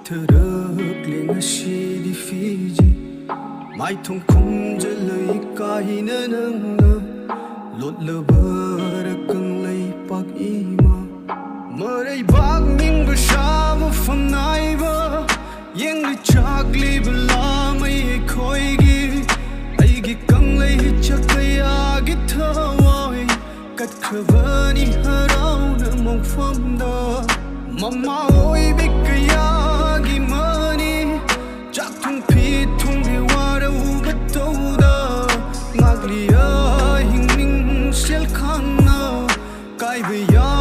Thiruk ling shi di Fiji mai thong khum je lei kai na nang na lot le bar kang lei pak ima marai bak ming ba sha ma pham nai ba yeng li chak li bla mai khoi gi ai gi kang lei chak ya gi thawai kat khavani harau na mong pham da mama oi bik ya Hing ning sel khang na kai be ya